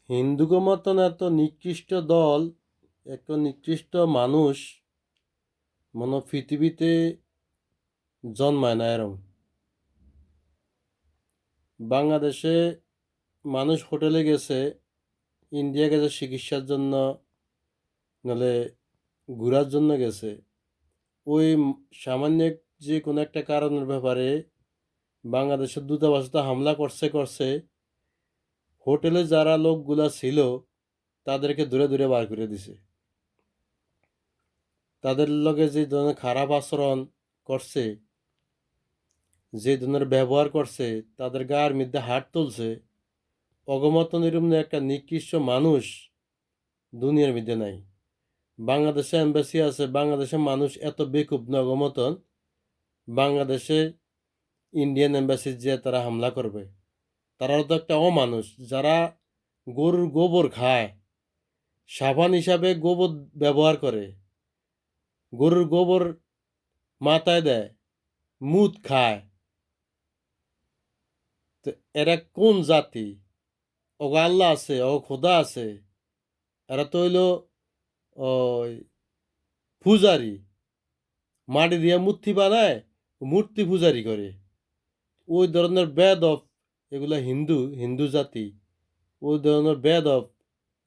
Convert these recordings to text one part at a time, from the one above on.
হিন্দুকে মতন এত নিকৃষ্ট দল, এত নিকৃষ্ট মানুষ মনে হয় পৃথিবীতে জন্মায় না এরম। বাংলাদেশে মানুষ হোটেলে গেছে, ইন্ডিয়া গেছে চিকিৎসার জন্য, নাহলে ঘোরার জন্য গেছে। ওই সামান্য যে কোনো একটা কারণের ব্যাপারে বাংলাদেশের দূতাবাসে হামলা করছে, হোটেলে যারা লোকগুলা ছিল তাদেরকে দূরে দূরে বার করে দিছে। তাদের লগে যে ধরনের খারাপ আচরণ করছে, যে ধরনের ব্যবহার করছে, তাদের গায়ের মধ্যে হাত তুলছে, অগমতন এরম একটা নিকৃষ্ট মানুষ দুনিয়ার মধ্যে নাই। বাংলাদেশে এম্বাসি আছে, বাংলাদেশের মানুষ এত বেকুব না অগমতন বাংলাদেশে ইন্ডিয়ান এম্বাসি যে তারা হামলা করবে। তারাও তো একটা অমানুষ। যারা গরুর গোবর খায়, সাবান হিসাবে গোবর ব্যবহার করে, গরুর গোবর মাথায় দেয়, মুত খায়, তো এরা কোন জাতি? ওগো আল্লাহ আছে, ও খোদা আছে? এরা তো হইল ওই পূজারি, মাটি দিয়ে মূর্তি বানায়, মূর্তি পূজারি করে। ওই ধরনের বেদব এগুলা হিন্দু জাতি, ওই ধরনের বেদব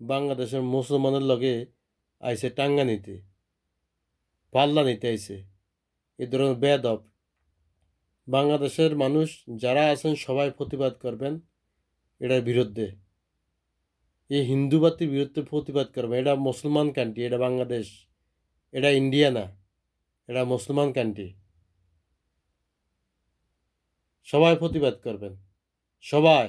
বাংলাদেশের মুসলমানের লগে আইছে টাঙ্গা নিতে, পাল্লা নিতে আইছে। এই ধরনের বেদব বাংলাদেশের মানুষ যারা আছেন সবাই প্রতিবাদ করবেন এটার বিরুদ্ধে। এই হিন্দুবাতির বিরুদ্ধে প্রতিবাদ করবেন। এটা মুসলমান কান্ট্রি, এটা বাংলাদেশ, এটা ইন্ডিয়া না, এটা মুসলমান কান্ট্রি। সবাই প্রতিবাদ করবেন, সবাই।